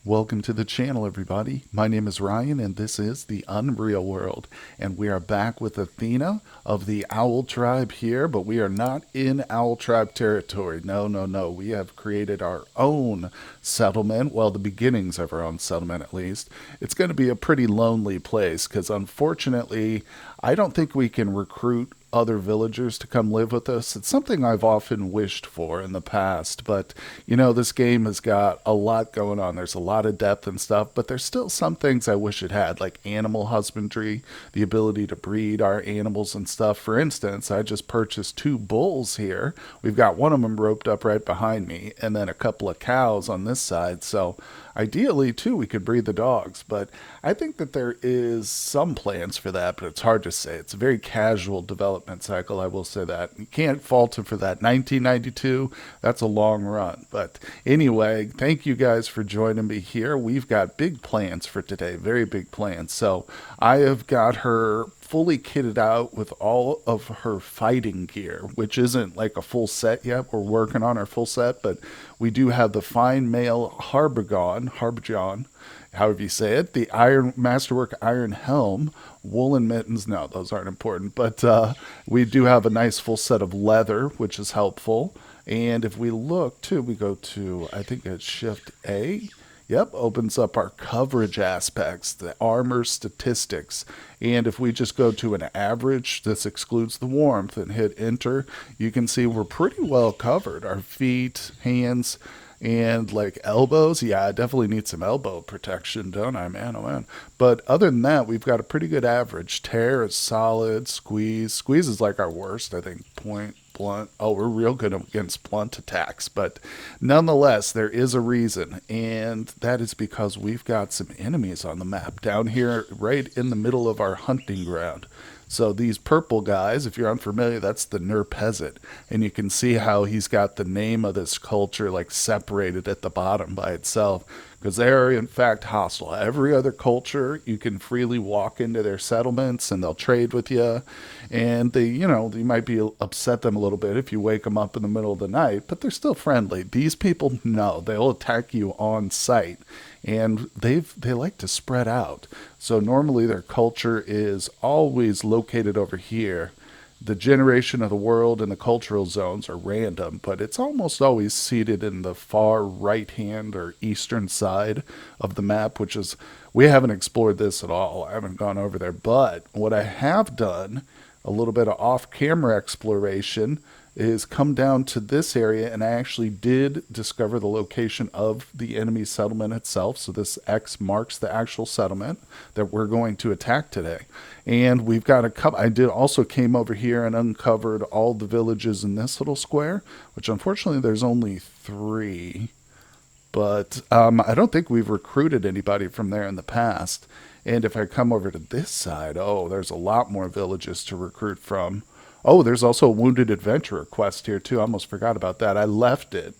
Welcome to the channel, everybody. My name is Ryan, and this is the UnReal world. And we are back with Athena of the Owl Tribe here, but we are not in Owl Tribe territory. No, no, no. We have created our own settlement. Well, the beginnings of our own settlement, at least. It's going to be a pretty lonely place because, unfortunately, I don't think we can recruit other villagers to come live with us. It's something I've often wished for in the past, but this game has got a lot going on. There's a lot of depth and stuff, but there's still some things I wish it had, like animal husbandry, the ability to breed our animals and stuff. For instance, I just purchased 2 bulls here. We've got one of them roped up right behind me, and then a couple of cows on this side. So ideally, too, we could breed the dogs, but I think that there is some plans for that, but it's hard to say. It's a very casual development cycle, I will say that. You can't fault it for that. 1992, that's a long run. But anyway, thank you guys for joining me here. We've got big plans for today, very big plans. So I have got her fully kitted out with all of her fighting gear, which isn't like a full set yet. We're working on our full set, but we do have the fine mail Harbijon, however you say it, the iron masterwork iron helm, woolen mittens. No, those aren't important, but we do have a nice full set of leather, which is helpful. And if we look too, we go to, I think it's Shift A. Yep, opens up our coverage aspects, the armor statistics. And if we just go to an average, this excludes the warmth, and hit enter, you can see we're pretty well covered. Our feet, hands, and like elbows. Yeah, I definitely need some elbow protection, don't I, man? Oh, man. But other than that, we've got a pretty good average. Tear is solid. Squeeze is like our worst, I think. Point, blunt. Oh, we're real good against blunt attacks. But nonetheless, there is a reason, and that is because we've got some enemies on the map down here right in the middle of our hunting ground. So these purple guys, if you're unfamiliar, that's the Ner peasant. And you can see how he's got the name of this culture like separated at the bottom by itself, because they are in fact hostile. Every other culture, you can freely walk into their settlements and they'll trade with you. And you might be upset them a little bit if you wake them up in the middle of the night, but they're still friendly. These people, no, they'll attack you on sight. And they like to spread out. So normally their culture is always located over here. The generation of the world and the cultural zones are random, but it's almost always seated in the far right hand or eastern side of the map, which is, we haven't explored this at all. I haven't gone over there. But what I have done, a little bit of off-camera exploration, is come down to this area, and I actually did discover the location of the enemy settlement itself. So this X marks the actual settlement that we're going to attack today. And we've got a couple. I did also came over here and uncovered all the villages in this little square, which unfortunately there's only 3. But I don't think we've recruited anybody from there in the past. And if I come over to this side, oh, there's a lot more villages to recruit from. Oh, there's also a Wounded Adventurer quest here, too. I almost forgot about that. I left it.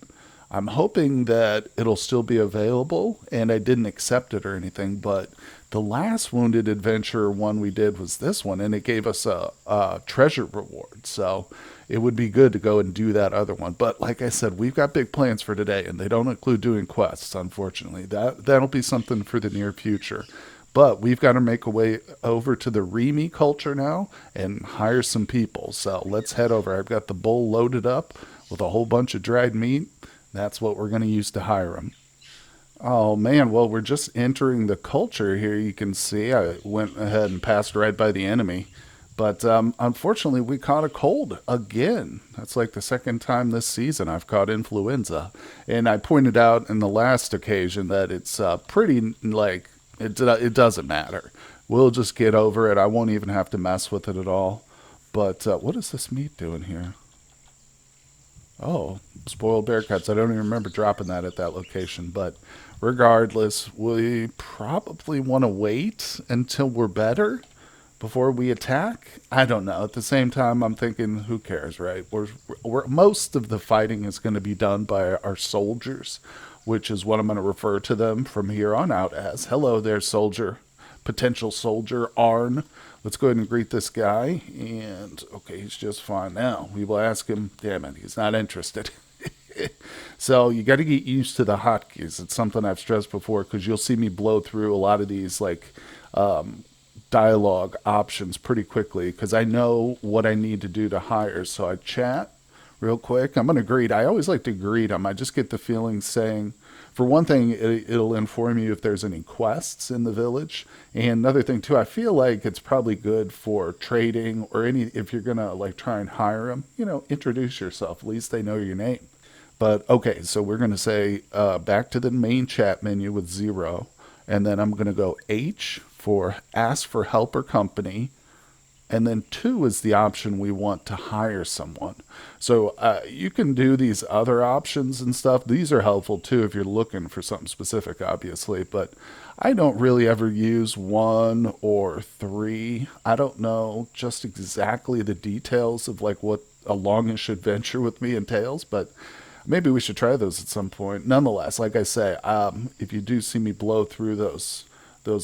I'm hoping that it'll still be available, and I didn't accept it or anything, but the last Wounded Adventurer one we did was this one, and it gave us a treasure reward, so it would be good to go and do that other one. But like I said, we've got big plans for today, and they don't include doing quests, unfortunately. That'll be something for the near future. But we've got to make a way over to the Remy culture now and hire some people. So let's head over. I've got the bull loaded up with a whole bunch of dried meat. That's what we're going to use to hire them. Oh, man. Well, we're just entering the culture here. You can see I went ahead and passed right by the enemy. But unfortunately, we caught a cold again. That's like the second time this season I've caught influenza. And I pointed out in the last occasion that it's pretty like... It doesn't matter. We'll just get over it. I won't even have to mess with it at all. But what is this meat doing here? Oh, spoiled bear cuts. I don't even remember dropping that at that location. But regardless, we probably want to wait until we're better before we attack. I don't know. At the same time, I'm thinking, who cares, right? Most of the fighting is going to be done by our soldiers, which is what I'm going to refer to them from here on out as. Hello there, soldier. Potential soldier, Arn. Let's go ahead and greet this guy. And, okay, he's just fine now. We will ask him. Damn it, he's not interested. So you got to get used to the hotkeys. It's something I've stressed before because you'll see me blow through a lot of these like dialogue options pretty quickly because I know what I need to do to hire. So I chat real quick. I'm going to greet. I always like to greet them. I just get the feeling saying, for one thing, it'll inform you if there's any quests in the village. And another thing too, I feel like it's probably good for trading or any if you're gonna like try and hire them. Introduce yourself. At least they know your name. But okay, so we're gonna say back to the main chat menu with 0, and then I'm gonna go H for ask for help or company, and then 2 is the option we want to hire someone. So you can do these other options and stuff. These are helpful too if you're looking for something specific, obviously. But I don't really ever use 1 or 3. I don't know just exactly the details of like what a longish adventure with me entails, but maybe we should try those at some point. Nonetheless, like I say, if you do see me blow through those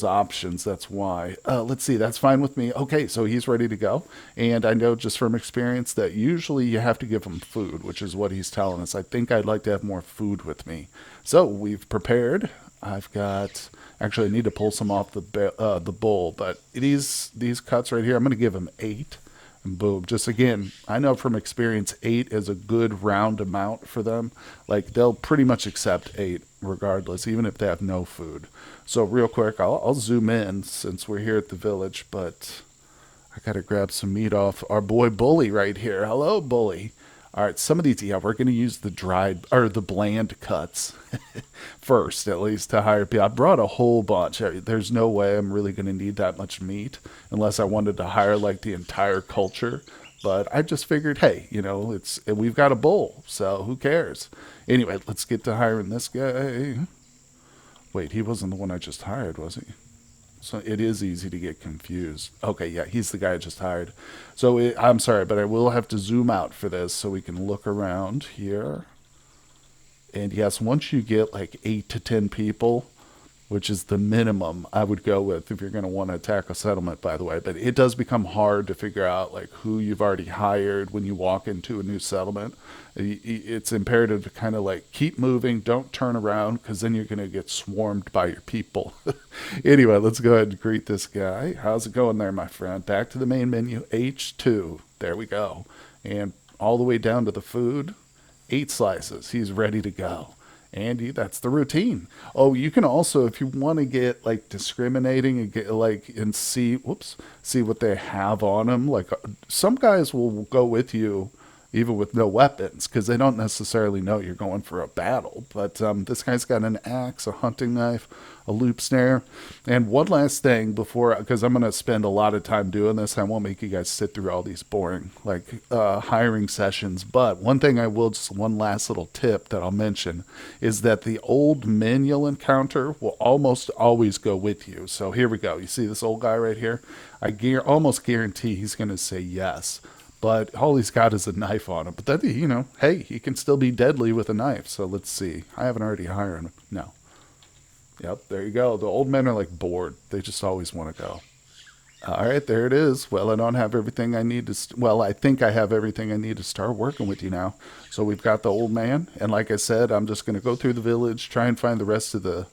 options. That's why. Let's see. That's fine with me. Okay, so he's ready to go. And I know just from experience that usually you have to give him food, which is what he's telling us. I think I'd like to have more food with me. So we've prepared. I've got. Actually, I need to pull some off the bowl, but these cuts right here, I'm going to give him 8. And boom. Just again, I know from experience 8 is a good round amount for them. Like they'll pretty much accept 8 regardless, even if they have no food. So real quick, I'll zoom in since we're here at the village, but I gotta grab some meat off our boy Bully right here. Hello, Bully. All right, some of these, yeah, we're gonna use the dried or the bland cuts first, at least to hire people. I brought a whole bunch. There's no way I'm really gonna need that much meat unless I wanted to hire like the entire culture. But I just figured, hey, we've got a bowl, so who cares? Anyway, let's get to hiring this guy. Wait, he wasn't the one I just hired, was he? So it is easy to get confused. Okay, yeah, he's the guy I just hired. So I'm sorry, but I will have to zoom out for this so we can look around here. And yes, once you get like 8 to 10 people, which is the minimum I would go with if you're going to want to attack a settlement, by the way. But it does become hard to figure out like who you've already hired when you walk into a new settlement. It's imperative to kind of like keep moving, don't turn around, because then you're going to get swarmed by your people. Anyway, let's go ahead and greet this guy. How's it going there, my friend? Back to the main menu, H2. There we go. And all the way down to the food, 8 slices. He's ready to go. Andy, that's the routine. Oh, you can also, if you want to get like discriminating and get like and see what they have on them. Like some guys will go with you even with no weapons because they don't necessarily know you're going for a battle. But this guy's got an axe, a hunting knife, a loop snare, and one last thing before, because I'm going to spend a lot of time doing this. I won't make you guys sit through all these boring like hiring sessions. But one thing I will, just one last little tip that I'll mention is that the old men you'll encounter will almost always go with you. So here we go. You see this old guy right here? Almost guarantee he's going to say yes. But all he's got is a knife on him. But that, hey, he can still be deadly with a knife. So let's see. I haven't already hired him. No. Yep, there you go. The old men are like bored. They just always want to go. All right, there it is. Well, I don't have everything I need to. Well, I think I have everything I need to start working with you now. So we've got the old man, and like I said, I'm just going to go through the village, try and find the rest of the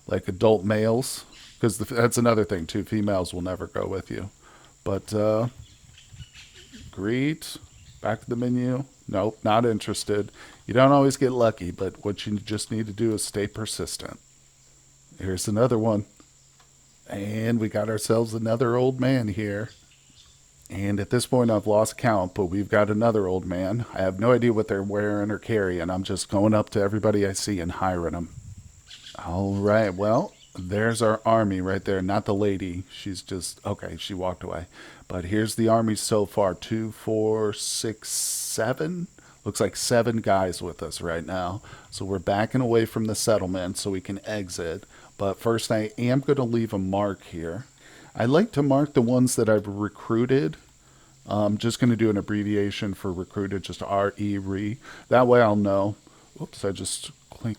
like adult males, because that's another thing too. Females will never go with you. But greet, back to the menu. Nope, not interested. You don't always get lucky, but what you just need to do is stay persistent. Here's another one. And we got ourselves another old man here. And at this point, I've lost count, but we've got another old man. I have no idea what they're wearing or carrying. I'm just going up to everybody I see and hiring them. All right, well, there's our army right there. Not the lady. She's just, okay, she walked away. But here's the army so far. 2, 4, 6, 7. Looks like 7 guys with us right now. So we're backing away from the settlement so we can exit. But first, I am going to leave a mark here. I like to mark the ones that I've recruited. I'm just going to do an abbreviation for recruited, just R-E, re. That way I'll know. Whoops, I just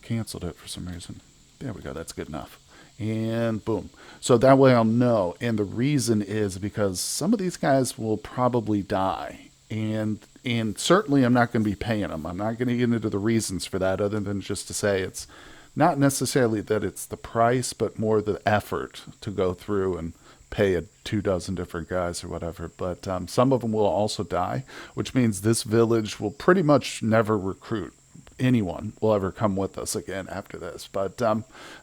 canceled it for some reason. There we go, that's good enough. And boom. So that way I'll know. And the reason is because some of these guys will probably die. And certainly I'm not going to be paying them. I'm not going to get into the reasons for that, other than just to say it's not necessarily that it's the price, but more the effort to go through and pay a 2 dozen different guys or whatever. But some of them will also die, which means this village will pretty much never recruit anyone will ever come with us again after this. But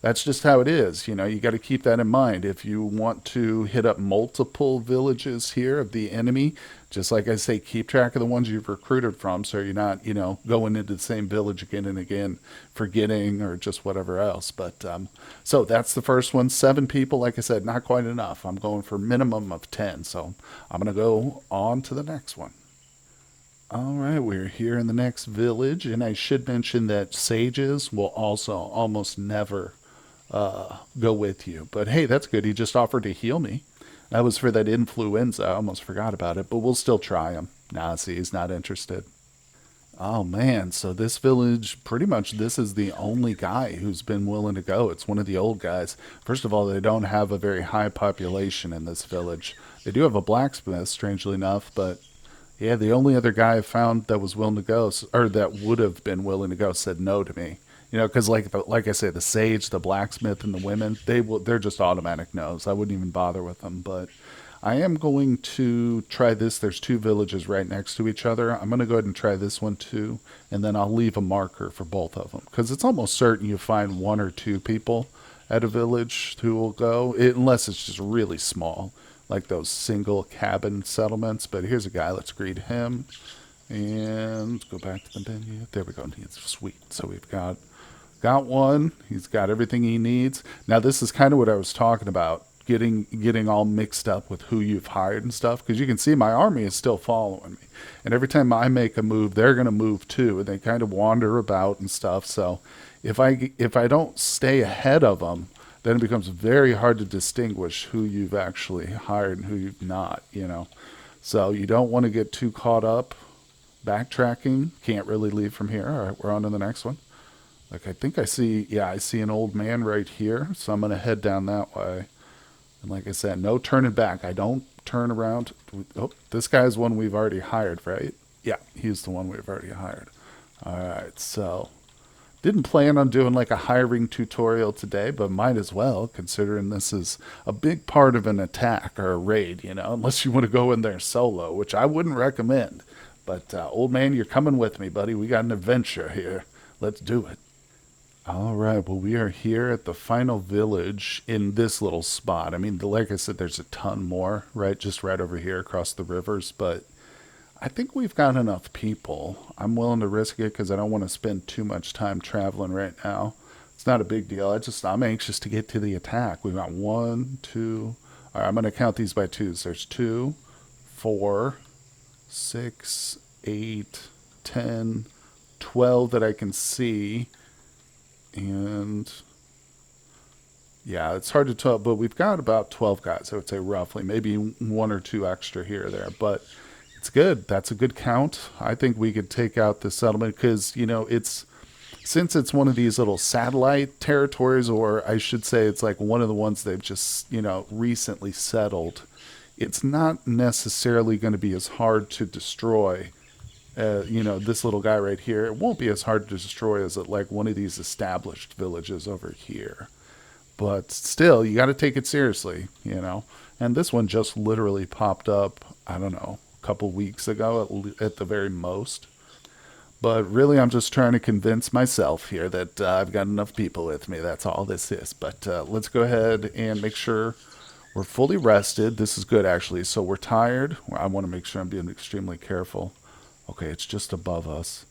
that's just how it is. You know, you got to keep that in mind. If you want to hit up multiple villages here of the enemy, just like I say, keep track of the ones you've recruited from so you're not, you know, going into the same village again and again, forgetting or just whatever else. But so that's the first one. 7 people, like I said, not quite enough. I'm going for minimum of 10. So I'm going to go on to the next one. All right, we're here in the next village, and I should mention that sages will also almost never go with you. But hey, that's good. He just offered to heal me. That was for that influenza. I almost forgot about it, but we'll still try him. Nah, see, he's not interested. Oh man, so this village, pretty much this is the only guy who's been willing to go. It's one of the old guys. First of all, they don't have a very high population in this village. They do have a blacksmith, strangely enough, but yeah, the only other guy I found that was willing to go, or that would have been willing to go, said no to me. You know, because like I say, the sage, the blacksmith, and the women, they're just automatic no's. I wouldn't even bother with them. But I am going to try this. There's 2 villages right next to each other. I'm going to go ahead and try this one too, and then I'll leave a marker for both of them because it's almost certain you find 1 or 2 people at a village who will go, unless it's just really small, like those single cabin settlements. But here's a guy. Let's greet him. And go back to the menu. There we go. It's sweet. So we've got one. He's got everything he needs. Now this is kind of what I was talking about. Getting all mixed up with who you've hired and stuff, because you can see my army is still following me, and every time I make a move, they're going to move too, and they kind of wander about and stuff. So if I don't stay ahead of them, then it becomes very hard to distinguish who you've actually hired and who you've not. You know, so you don't want to get too caught up backtracking. Can't really leave from here. All right, we're on to the next one. Like I think I see, yeah, I see an old man right here, so I'm going to head down that way. And like I said, no turning back. I don't turn around. Oh, this guy's one we've already hired, right? Yeah, he's the one we've already hired. All right, so didn't plan on doing like a hiring tutorial today, but might as well, considering this is a big part of an attack or a raid, you know, unless you want to go in there solo, which I wouldn't recommend. But old man, you're coming with me, buddy. We got an adventure here. Let's do it. All right. Well, we are here at the final village in this little spot. I mean, like I said, there's a ton more, right? Just right over here across the rivers. But I think we've got enough people. I'm willing to risk it because I don't want to spend too much time traveling right now. It's not a big deal. I'm anxious to get to the attack. We've got one, two. All right. I'm going to count these by twos. There's 2, 4, 6, 8, 10, 12 that I can see. And yeah, it's hard to tell, but we've got about 12 guys, I would say roughly, maybe 1 or 2 extra here or there, but it's good. That's a good count. I think we could take out the settlement because, you know, since it's one of these little satellite territories, or I should say it's like one of the ones they've just, you know, recently settled, it's not necessarily going to be as hard to destroy. You know, this little guy right here, it won't be as hard to destroy as like one of these established villages over here. But still, you got to take it seriously, you know. And this one just literally popped up, I don't know, a couple weeks ago at the very most. But really, I'm just trying to convince myself here that I've got enough people with me. That's all this is. But let's go ahead and make sure we're fully rested. This is good, actually. So we're tired. I want to make sure I'm being extremely careful. Okay, it's just above us.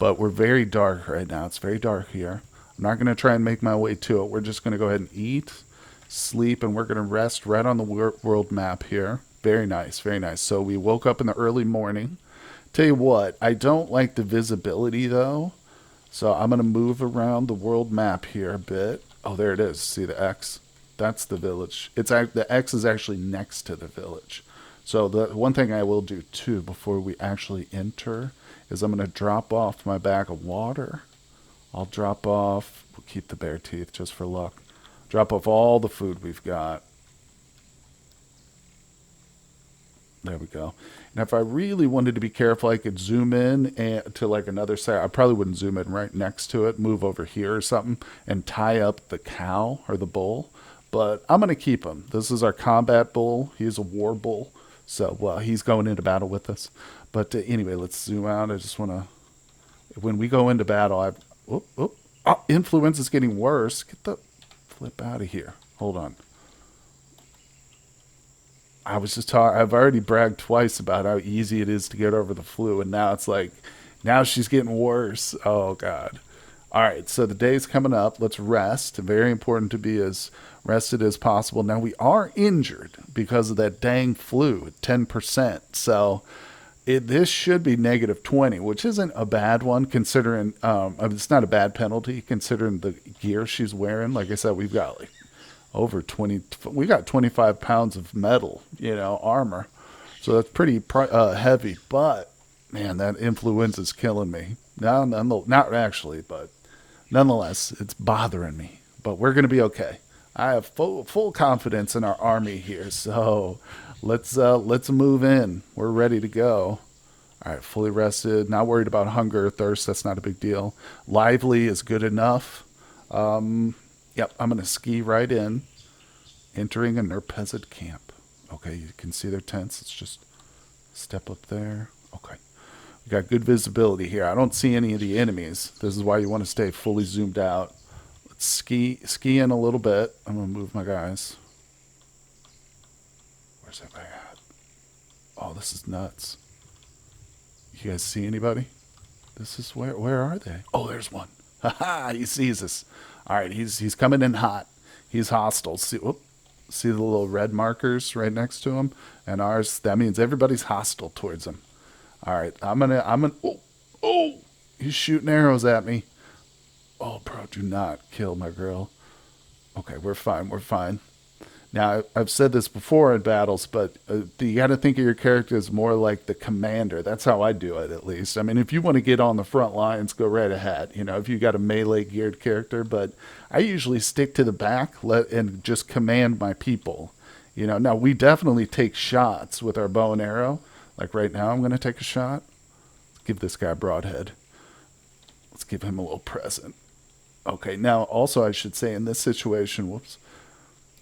But we're very dark right now. It's very dark here. I'm not going to try and make my way to it. We're just going to go ahead and eat, sleep, and we're going to rest right on the world map here. Very nice, very nice. So we woke up in the early morning. Tell you what, I don't like the visibility though. So I'm going to move around the world map here a bit. Oh, there it is. See the X? That's the village. The X is actually next to the village. So the one thing I will do too before we actually enter is I'm going to drop off my bag of water. I'll drop off, we'll keep the bare teeth just for luck. Drop off all the food we've got. There we go. And if I really wanted to be careful, I could zoom in to like another side. I probably wouldn't zoom in right next to it, move over here or something, and tie up the cow or the bull. But I'm going to keep him. This is our combat bull. He's a war bull. So, well, he's going into battle with us. But anyway, let's zoom out. I just want to, when we go into battle, influence is getting worse. Get the flip out of here. Hold on. I was just talking. I've already bragged twice about how easy it is to get over the flu, and now it's like, now she's getting worse. Oh God! All right, so the day's coming up. Let's rest. Very important to be as rested as possible. Now we are injured because of that dang flu at 10%. So this should be -20, which isn't a bad one considering. It's not a bad penalty considering the gear she's wearing. Like I said, we've got like over 20, we got 25 pounds of metal, armor. So that's pretty heavy. But man, that influenza is killing me. No, not actually, but nonetheless, it's bothering me. But we're going to be okay. I have full confidence in our army here. So let's move in. We're ready to go. All right, fully rested. Not worried about hunger or thirst. That's not a big deal. Lively is good enough. Yep, I'm going to ski right in, entering a Nerpezid camp. Okay, you can see their tents. Let's just step up there. Okay. We got good visibility here. I don't see any of the enemies. This is why you want to stay fully zoomed out. Let's ski in a little bit. I'm going to move my guys. Where's that guy at? Oh, this is nuts. You guys see anybody? This is where are they? Oh, there's one. Haha, he sees us. All right, he's coming in hot. He's hostile. See the little red markers right next to him? And ours, that means everybody's hostile towards him. All right, oh, he's shooting arrows at me. Oh, bro, do not kill my girl. Okay, we're fine. Now, I've said this before in battles, but you got to think of your character as more like the commander. That's how I do it, at least. I mean, if you want to get on the front lines, go right ahead. If you got a melee geared character, but I usually stick to the back and just command my people. Now we definitely take shots with our bow and arrow. Like right now, I'm going to take a shot. Let's give this guy a broadhead. Let's give him a little present. Okay, now also I should say in this situation,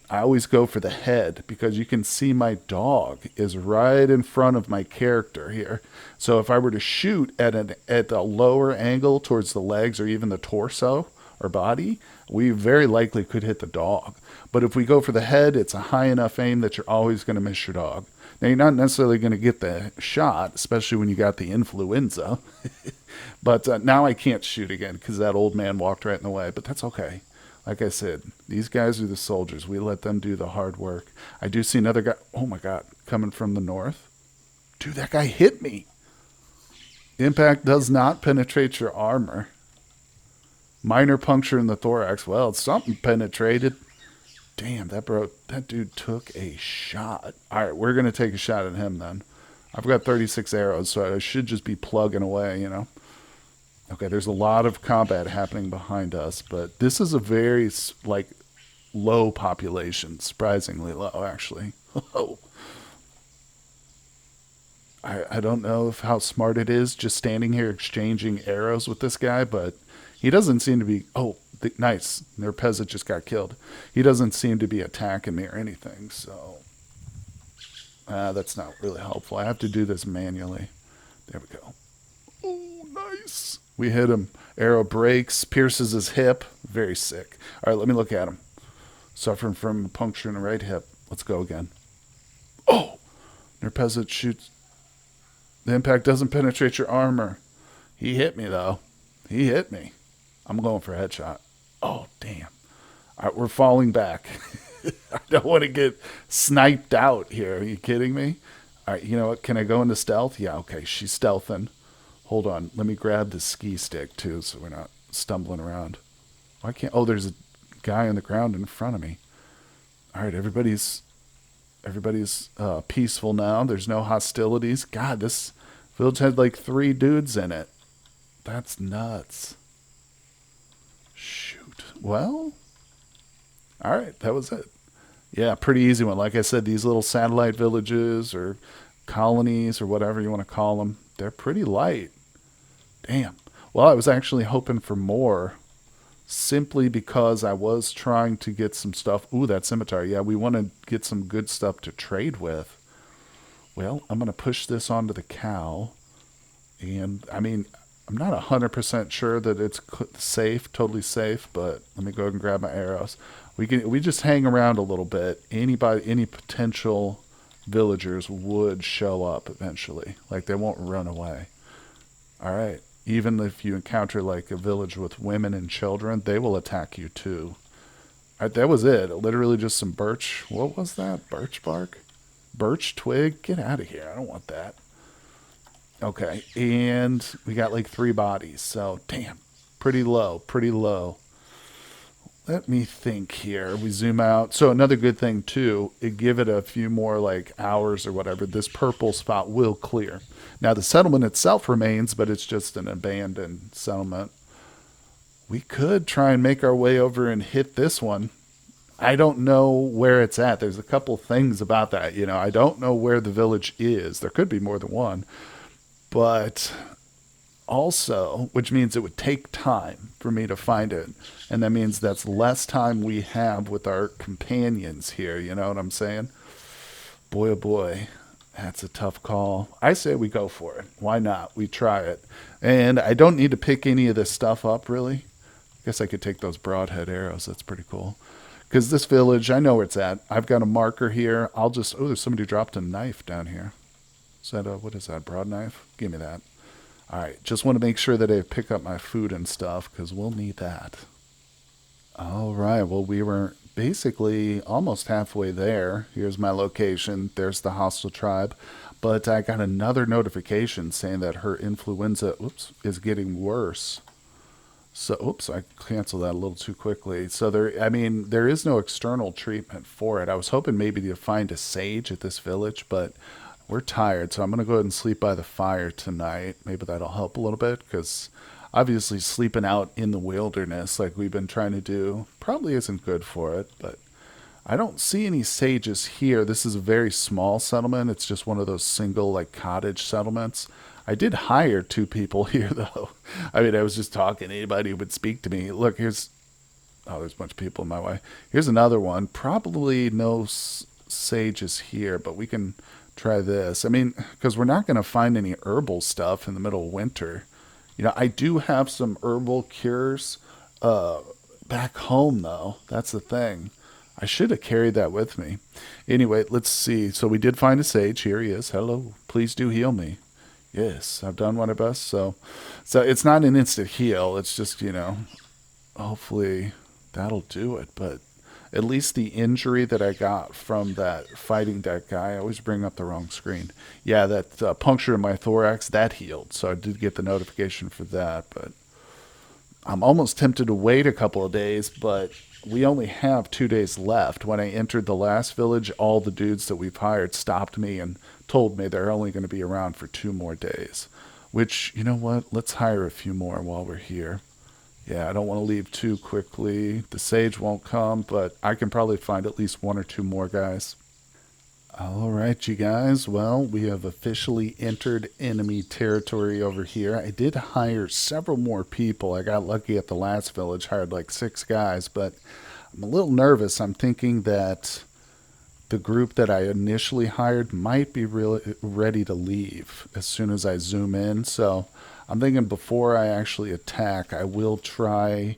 I always go for the head because you can see my dog is right in front of my character here. So if I were to shoot at a lower angle towards the legs or even the torso or body, we very likely could hit the dog. But if we go for the head, it's a high enough aim that you're always going to miss your dog. Now, you're not necessarily going to get the shot, especially when you got the influenza. But now I can't shoot again because that old man walked right in the way. But that's okay. Like I said, these guys are the soldiers. We let them do the hard work. I do see another guy. Oh, my God. Coming from the north. Dude, that guy hit me. Impact does not penetrate your armor. Minor puncture in the thorax. Well, something penetrated. Damn, that dude took a shot. All right, we're going to take a shot at him then. I've got 36 arrows, so I should just be plugging away, Okay, there's a lot of combat happening behind us, but this is a very, low population. Surprisingly low, actually. I don't know how smart it is just standing here exchanging arrows with this guy, but he doesn't seem to be... Oh, nice. Their peasant just got killed. He doesn't seem to be attacking me or anything, so... that's not really helpful. I have to do this manually. There we go. Oh, nice. We hit him. Arrow breaks, pierces his hip. Very sick. All right, let me look at him. Suffering from a puncture in the right hip. Let's go again. Oh! Their peasant shoots. The impact doesn't penetrate your armor. He hit me, though. He hit me. I'm going for a headshot. Oh, damn. All right, we're falling back. I don't want to get sniped out here. Are you kidding me? All right, you know what? Can I go into stealth? Yeah, okay. She's stealthing. Hold on. Let me grab the ski stick, too, so we're not stumbling around. Why can't... Oh, there's a guy on the ground in front of me. All right, everybody's peaceful now. There's no hostilities. God, this village had like 3 dudes in it. That's nuts. Shoot. Well, all right, that was it. Yeah, pretty easy one. Like I said, these little satellite villages are colonies or whatever you want to call them. They're pretty light. Damn. Well, I was actually hoping for more simply because I was trying to get some stuff. Ooh, that scimitar. Yeah, we want to get some good stuff to trade with. Well, I'm going to push this onto the cow. And, I mean, I'm not 100% sure that it's safe, totally safe, but let me go ahead and grab my arrows. We just hang around a little bit. Any potential villagers would show up eventually. Like, they won't run away. All right. Even if you encounter like a village with women and children, they will attack you too. All right, that was it. Literally just some birch. What was that? Birch bark? Birch twig? Get out of here. I don't want that. Okay. And we got like 3 bodies. So, damn. Pretty low. Pretty low. Let me think here. We zoom out. So another good thing too, give it a few more like hours or whatever, this purple spot will clear. Now the settlement itself remains, but it's just an abandoned settlement. We could try and make our way over and hit this one. I don't know where it's at. There's a couple things about that. I don't know where the village is. There could be more than one. But also, which means it would take time for me to find it. And that means that's less time we have with our companions here. You know what I'm saying? Boy, oh boy, that's a tough call. I say we go for it. Why not? We try it. And I don't need to pick any of this stuff up, really. I guess I could take those broadhead arrows. That's pretty cool. Because this village, I know where it's at. I've got a marker here. Oh, there's somebody dropped a knife down here. Is that what is that, broad knife? Give me that. All right, just want to make sure that I pick up my food and stuff because we'll need that. All right, well, we were basically almost halfway there. Here's my location. There's the hostile tribe. But I got another notification saying that her influenza, is getting worse. So, I canceled that a little too quickly. So there is no external treatment for it. I was hoping maybe to find a sage at this village, but we're tired, so I'm going to go ahead and sleep by the fire tonight. Maybe that'll help a little bit, because obviously sleeping out in the wilderness like we've been trying to do probably isn't good for it, but I don't see any sages here. This is a very small settlement. It's just one of those single, like, cottage settlements. I did hire 2 people here, though. I was just talking to anybody who would speak to me. Look, there's a bunch of people in my way. Here's another one. Probably no sages here, but we can try this. Because we're not going to find any herbal stuff in the middle of winter. I do have some herbal cures back home, though. That's the thing. I should have carried that with me. Anyway, let's see. So we did find a sage. Here he is. Hello. Please do heal me. Yes, I've done my best. So it's not an instant heal. It's just, hopefully that'll do it. But at least the injury that I got from that fighting that guy, I always bring up the wrong screen. Yeah, that puncture in my thorax, that healed. So I did get the notification for that. But I'm almost tempted to wait a couple of days, but we only have 2 days left. When I entered the last village, all the dudes that we've hired stopped me and told me they're only going to be around for 2 more days. Which, you know what? Let's hire a few more while we're here. Yeah, I don't want to leave too quickly. The sage won't come, but I can probably find at least 1 or 2 more guys. All right, you guys. Well, we have officially entered enemy territory over here. I did hire several more people. I got lucky at the last village, hired like 6 guys, but I'm a little nervous. I'm thinking that the group that I initially hired might be really ready to leave as soon as I zoom in. So I'm thinking before I actually attack, I will try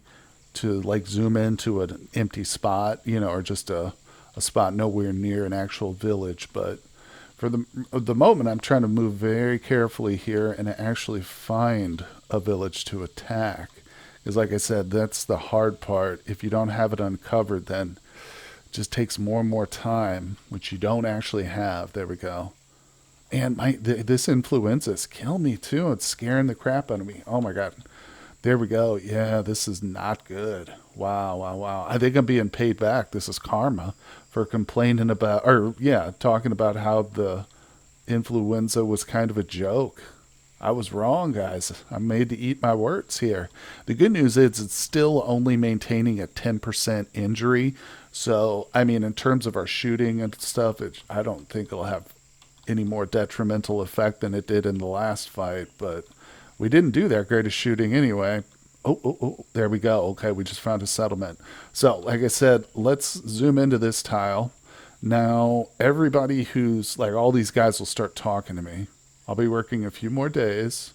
to like zoom into an empty spot, or just a spot nowhere near an actual village. But for the moment, I'm trying to move very carefully here and actually find a village to attack. Because like I said, that's the hard part. If you don't have it uncovered, then it just takes more and more time, which you don't actually have. There we go. And this influenza is killing me too. It's scaring the crap out of me. Oh my God. There we go. Yeah, this is not good. Wow. I think I'm being paid back. This is karma for complaining about, talking about how the influenza was kind of a joke. I was wrong, guys. I'm made to eat my words here. The good news is it's still only maintaining a 10% injury. So, in terms of our shooting and stuff, I don't think it'll have any more detrimental effect than it did in the last fight, but we didn't do that great of shooting anyway. Oh, there we go. Okay, we just found a settlement. So, like I said, let's zoom into this tile. Now, everybody who's like, all these guys will start talking to me. I'll be working a few more days.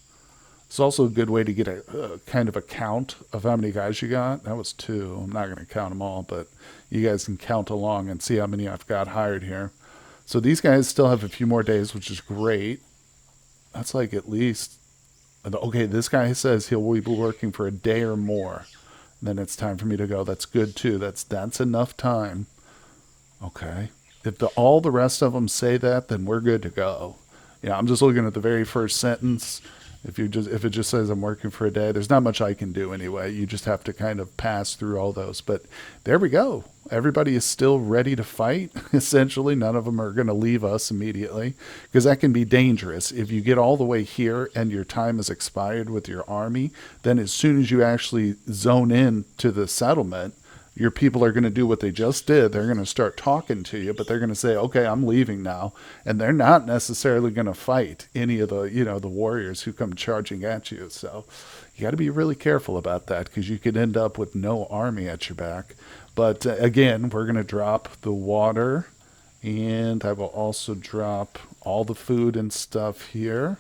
It's also a good way to get a kind of a count of how many guys you got. That was 2. I'm not going to count them all, but you guys can count along and see how many I've got hired here. So these guys still have a few more days, which is great. That's like at least... Okay, this guy says he'll be working for a day or more. Then it's time for me to go. That's good, too. That's enough time. Okay. If all the rest of them say that, then we're good to go. Yeah, I'm just looking at the very first sentence. If it just says I'm working for a day, there's not much I can do anyway. You just have to kind of pass through all those. But there we go. Everybody is still ready to fight. Essentially, none of them are going to leave us immediately, because that can be dangerous. If you get all the way here and your time is expired with your army, then as soon as you actually zone in to the settlement, your people are going to do what they just did. They're going to start talking to you, but they're going to say, okay, I'm leaving now. And they're not necessarily going to fight any of the, the warriors who come charging at you. So you got to be really careful about that, because you could end up with no army at your back. But again, we're going to drop the water, and I will also drop all the food and stuff here.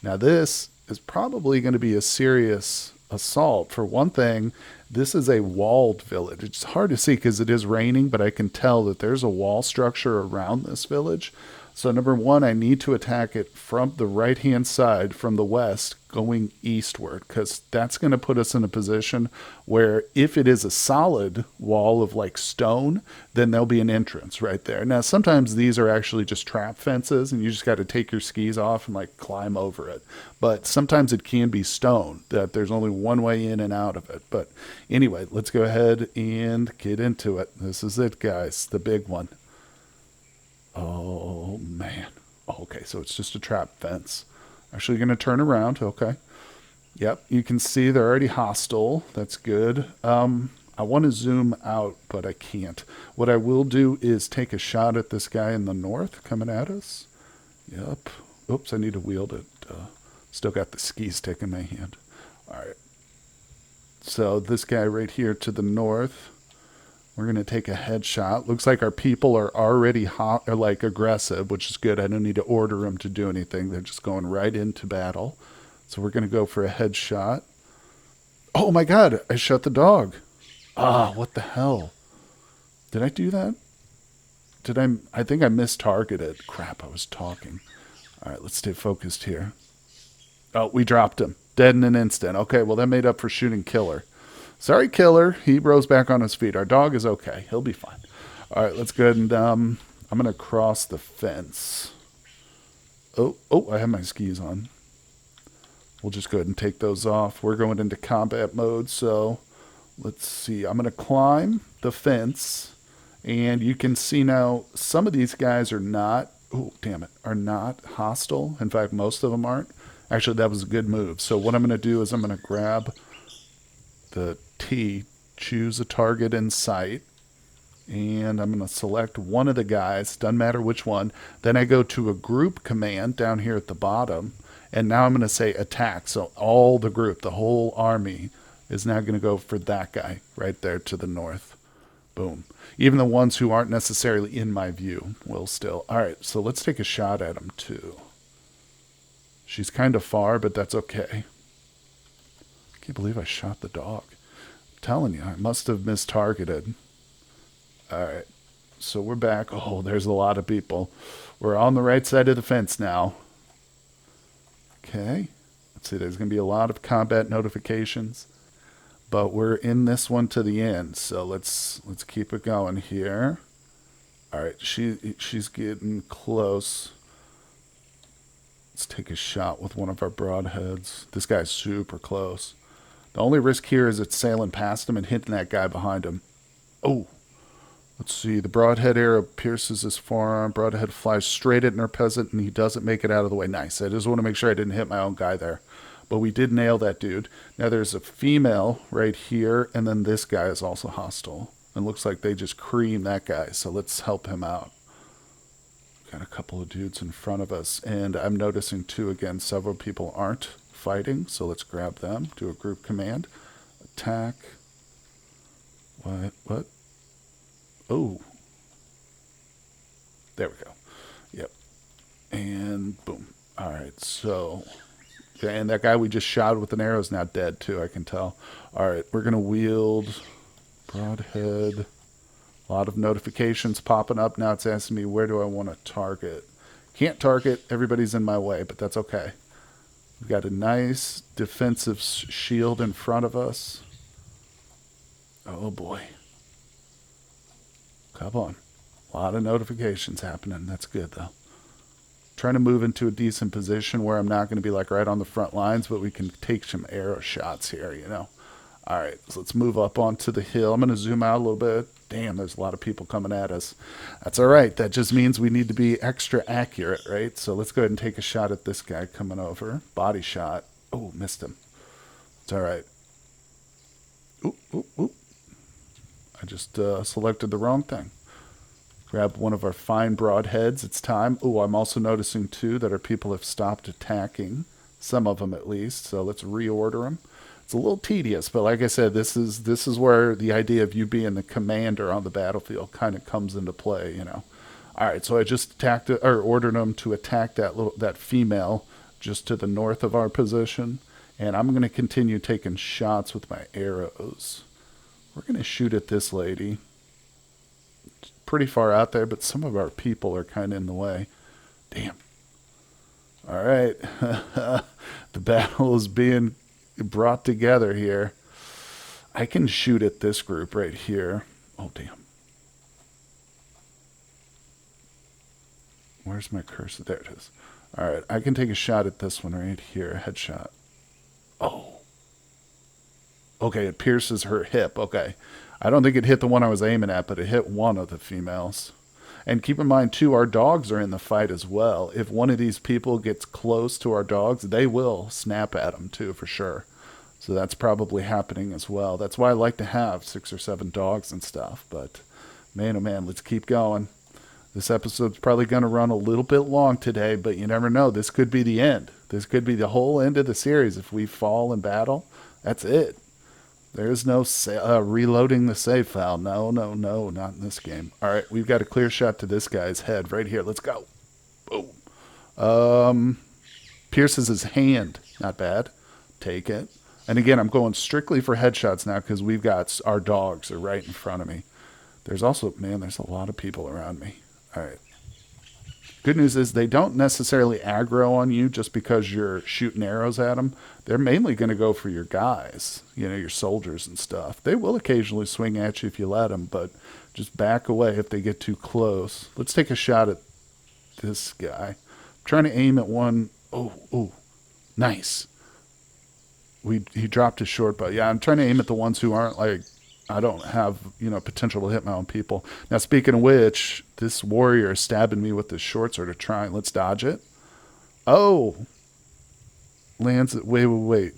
Now this is probably going to be a serious assault. For one thing, this is a walled village. It's hard to see because it is raining, but I can tell that there's a wall structure around this village. So number one, I need to attack it from the right-hand side, from the west, going eastward, because that's going to put us in a position where if it is a solid wall of like stone, then there'll be an entrance right there. Now, sometimes these are actually just trap fences, and you just got to take your skis off and like climb over it. But sometimes it can be stone, that there's only one way in and out of it. But anyway, let's go ahead and get into it. This is it, guys, the big one. Oh, man. Okay, so it's just a trap fence. Actually going to turn around. Okay. Yep, you can see they're already hostile. That's good. I want to zoom out, but I can't. What I will do is take a shot at this guy in the north coming at us. Yep. Oops, I need to wield it. Still got the ski stick in my hand. All right. So this guy right here to the north, we're going to take a headshot. Looks like our people are already aggressive, which is good. I don't need to order them to do anything. They're just going right into battle. So we're going to go for a headshot. Oh my God, I shot the dog. What the hell? Did I do that? I think I mistargeted. Crap, I was talking. All right, let's stay focused here. Oh, we dropped him. Dead in an instant. Okay, well, that made up for shooting Killer. Sorry, Killer. He rose back on his feet. Our dog is okay. He'll be fine. All right, let's go ahead and I'm going to cross the fence. Oh, I have my skis on. We'll just go ahead and take those off. We're going into combat mode, so let's see. I'm going to climb the fence, and you can see now some of these guys are not hostile. In fact, most of them aren't. Actually, that was a good move. So what I'm going to do is I'm going to grab the T, choose a target in sight, and I'm going to select one of the guys, doesn't matter which one. Then I go to a group command down here at the bottom, and now I'm going to say attack. So all the group, the whole army, is now going to go for that guy right there to the north. Boom. Even the ones who aren't necessarily in my view will still. All right, so let's take a shot at him too. She's kind of far, but that's okay. I can't believe I shot the dog. I'm telling you, I must have mistargeted. All right, so we're back. Oh, there's a lot of people. We're on the right side of the fence now. Okay, let's see, there's going to be a lot of combat notifications, but we're in this one to the end, so let's keep it going here. All right, she's getting close. Let's take a shot with one of our broadheads. This guy's super close. The only risk here is it's sailing past him and hitting that guy behind him. Oh, let's see. The broadhead arrow pierces his forearm. Broadhead flies straight at our peasant, and he doesn't make it out of the way. Nice. I just want to make sure I didn't hit my own guy there. But we did nail that dude. Now there's a female right here, and then this guy is also hostile. It looks like they just creamed that guy, so let's help him out. Got a couple of dudes in front of us, and I'm noticing too, again, several people aren't fighting, so let's grab them, do a group command. Attack. What? Oh. There we go. Yep. And boom. All right, so... Okay, and that guy we just shot with an arrow is now dead too, I can tell. All right, we're going to wield broadhead. A lot of notifications popping up. Now it's asking me, where do I want to target? Can't target. Everybody's in my way, but that's okay. We've got a nice defensive shield in front of us. Oh, boy. Come on. A lot of notifications happening. That's good, though. Trying to move into a decent position where I'm not going to be like right on the front lines, but we can take some arrow shots here, you know. All right, so let's move up onto the hill. I'm going to zoom out a little bit. Damn, there's a lot of people coming at us. That's all right. That just means we need to be extra accurate, right? So let's go ahead and take a shot at this guy coming over. Body shot. Oh, missed him. It's all right. Oop, oop, oop. I just selected the wrong thing. Grab one of our fine broadheads. It's time. Oh, I'm also noticing, too, that our people have stopped attacking. Some of them, at least. So let's reorder them. It's a little tedious, but like I said, this is where the idea of you being the commander on the battlefield kind of comes into play, you know. All right, so I just attacked it, or ordered them to attack that female just to the north of our position, and I'm going to continue taking shots with my arrows. We're going to shoot at this lady. It's pretty far out there, but some of our people are kind of in the way. Damn. All right, the battle is being brought together here. I can shoot at this group right here. Oh, damn. Where's my cursor? There it is. All right, I can take a shot at this one right here. Headshot. Oh. Okay, it pierces her hip. Okay. I don't think it hit the one I was aiming at, but it hit one of the females. And keep in mind, too, our dogs are in the fight as well. If one of these people gets close to our dogs, they will snap at them, too, for sure. So that's probably happening as well. That's why I like to have 6 or 7 dogs and stuff. But, man, oh, man, let's keep going. This episode's probably going to run a little bit long today, but you never know. This could be the end. This could be the whole end of the series. If we fall in battle, that's it. There's no reloading the save file. No, no, no, not in this game. All right, we've got a clear shot to this guy's head right here. Let's go. Boom. Pierces his hand. Not bad. Take it. And again, I'm going strictly for headshots now because we've got our dogs are right in front of me. There's also, man, there's a lot of people around me. All right. Good news is they don't necessarily aggro on you just because you're shooting arrows at them. They're mainly going to go for your guys, you know, your soldiers and stuff. They will occasionally swing at you if you let them, but just back away if they get too close. Let's take a shot at this guy. I'm trying to aim at one. Oh, nice. He dropped his short bow. Yeah, I'm trying to aim at the ones who aren't like, I don't have, you know, potential to hit my own people. Now, speaking of which, this warrior is stabbing me with this short sword to try. Let's dodge it. Oh. Lands it. Wait.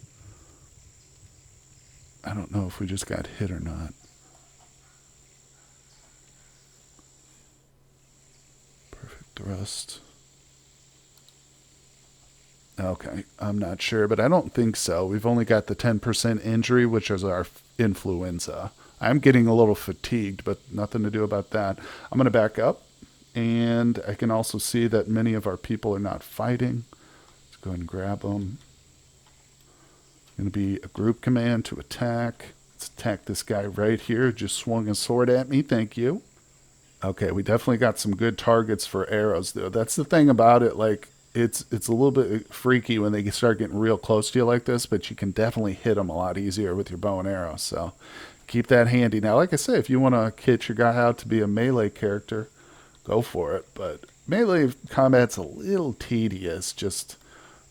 I don't know if we just got hit or not. Perfect thrust. Okay, I'm not sure, but I don't think so. We've only got the 10% injury, which is our influenza. I'm getting a little fatigued, but nothing to do about that. I'm going to back up, and I can also see that many of our people are not fighting. Let's go ahead and grab them. Going to be a group command to attack. Let's attack this guy right here who just swung a sword at me. Thank you. Okay, we definitely got some good targets for arrows, though. That's the thing about it, like, it's a little bit freaky when they start getting real close to you like this, but you can definitely hit them a lot easier with your bow and arrow. So keep that handy. Now, like I say, if you want to kit your guy out to be a melee character, go for it. But melee combat's a little tedious, just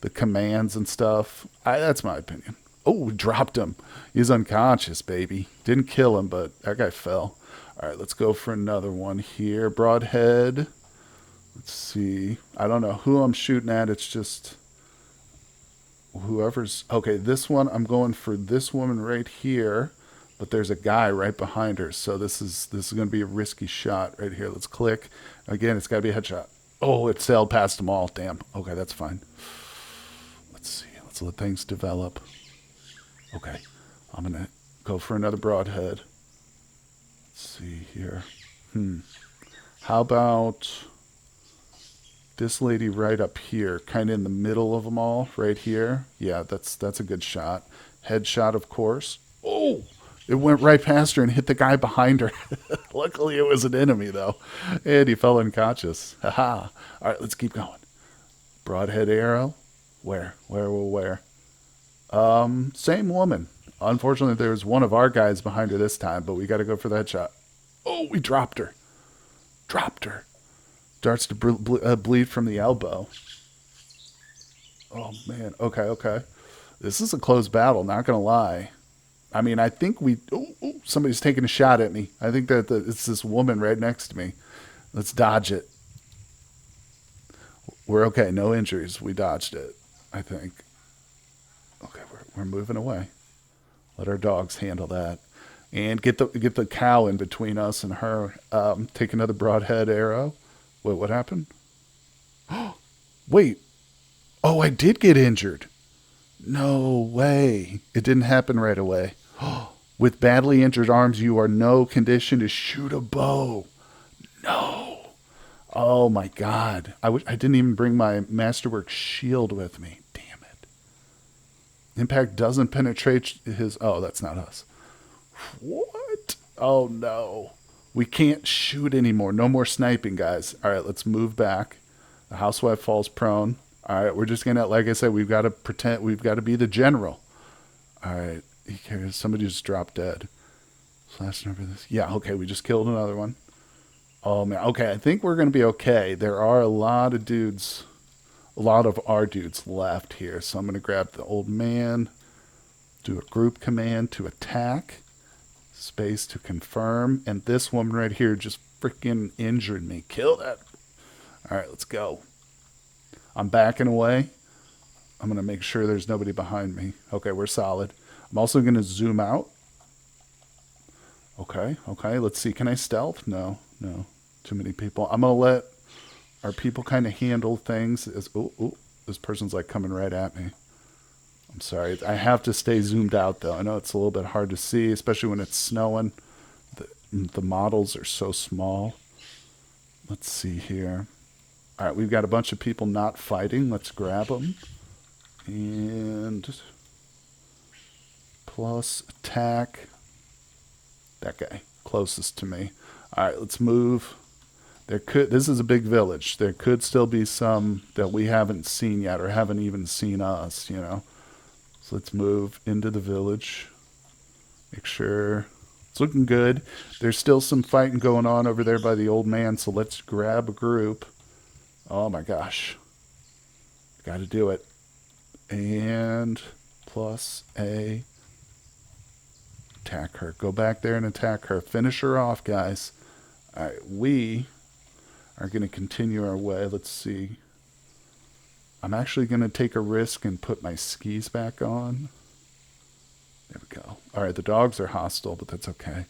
the commands and stuff. That's my opinion. Oh, dropped him. He's unconscious, baby. Didn't kill him, but that guy fell. All right, let's go for another one here. Broadhead. Let's see. I don't know who I'm shooting at. It's just whoever's... Okay, this one, I'm going for this woman right here, but there's a guy right behind her. So this is going to be a risky shot right here. Let's click. Again, it's got to be a headshot. Oh, it sailed past them all. Damn. Okay, that's fine. Let's see. Let's let things develop. Okay. I'm going to go for another broadhead. Let's see here. How about this lady right up here, kind of in the middle of them all, right here? Yeah, that's a good shot. Headshot, of course. Oh, it went right past her and hit the guy behind her. Luckily, it was an enemy, though. And he fell unconscious. Haha. All right, let's keep going. Broadhead arrow. Where? Same woman. Unfortunately, there was one of our guys behind her this time, but we got to go for that shot. Oh, we dropped her. Dropped her. Starts to bleed from the elbow. Oh, man. Okay. This is a close battle, not going to lie. I mean, I think we... Oh, somebody's taking a shot at me. I think that it's this woman right next to me. Let's dodge it. We're okay. No injuries. We dodged it, I think. Okay, we're moving away. Let our dogs handle that. And get the cow in between us and her. Take another broadhead arrow. Wait, what happened? Wait. Oh, I did get injured. No way. It didn't happen right away. With badly injured arms, you are no condition to shoot a bow. No. Oh my God. I didn't even bring my Masterwork shield with me. Damn it. Impact doesn't penetrate his... Oh, that's not us. What? Oh no. We can't shoot anymore. No more sniping, guys. All right, let's move back. The housewife falls prone. All right, we're just gonna, like I said, we've got to pretend, we've got to be the general. All right, he cares. Somebody just dropped dead. Slash number this. Yeah, okay, we just killed another one. Oh man, okay, I think we're gonna be okay. There are a lot of dudes, a lot of our dudes left here. So I'm gonna grab the old man, do a group command to attack, space to confirm, and this woman right here just freaking injured me. Kill that. All right, let's go. I'm backing away. I'm going to make sure there's nobody behind me. Okay, we're solid. I'm also going to zoom out. Okay. Let's see. Can I stealth? No. Too many people. I'm going to let our people kind of handle things. This person's like coming right at me. I'm sorry. I have to stay zoomed out, though. I know it's a little bit hard to see, especially when it's snowing. The models are so small. Let's see here. All right, we've got a bunch of people not fighting. Let's grab them. And plus attack. That guy, closest to me. All right, let's move. This is a big village. There could still be some that we haven't seen yet or haven't even seen us, you know. So let's move into the village. Make sure it's looking good. There's still some fighting going on over there by the old man, so let's grab a group. Oh my gosh. Got to do it. And plus a attack her. Go back there and attack her. Finish her off, guys. All right, we are going to continue our way. Let's see. I'm actually going to take a risk and put my skis back on. There we go. All right, the dogs are hostile, but that's okay.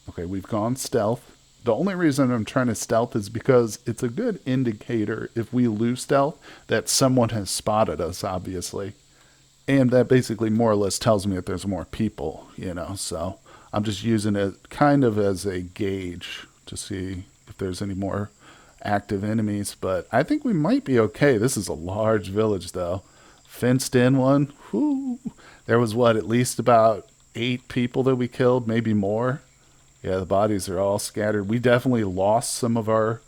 Okay, we've gone stealth. The only reason I'm trying to stealth is because it's a good indicator if we lose stealth that someone has spotted us, obviously. And that basically more or less tells me that there's more people, you know. So I'm just using it kind of as a gauge to see if there's any more active enemies. But I think we might be okay. This is a large village, though. Fenced in one. Whoo. There was, at least about 8 people that we killed, maybe more. Yeah, the bodies are all scattered. We definitely lost some of our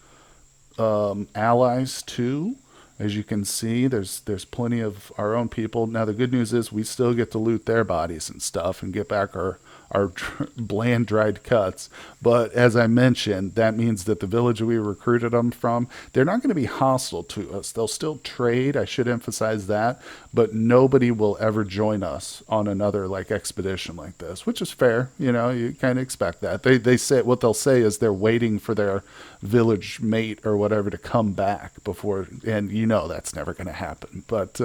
allies too. As you can see, there's plenty of our own people. Now the good news is we still get to loot their bodies and stuff and get back our bland dried cuts. But as I mentioned, that means that the village we recruited them from, they're not going to be hostile to us. They'll still trade. I should emphasize that. But nobody will ever join us on another expedition like this, which is fair. You know, you kind of expect that. They say what they'll say is they're waiting for their village mate or whatever to come back before, and you know that's never going to happen. But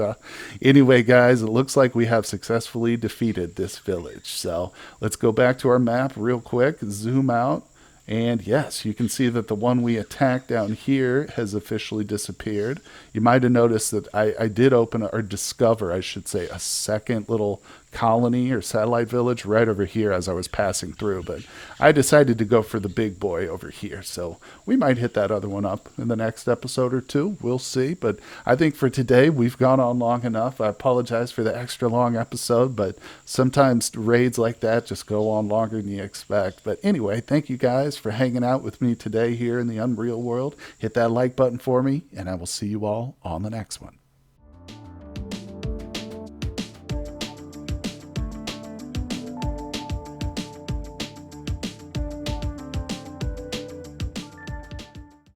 anyway, guys, it looks like we have successfully defeated this village. So let's go back to our map real quick, zoom out, And yes, you can see that the one we attacked down here has officially disappeared. You might have noticed that I did open, or discover, I should say, a second little colony or satellite village right over here as I was passing through. But I decided to go for the big boy over here. So we might hit that other one up in the next episode or two. We'll see. But I think for today, we've gone on long enough. I apologize for the extra long episode, but sometimes raids like that just go on longer than you expect. But anyway, thank you guys for hanging out with me today here in the Unreal world. Hit that like button for me, and I will see you all on the next one.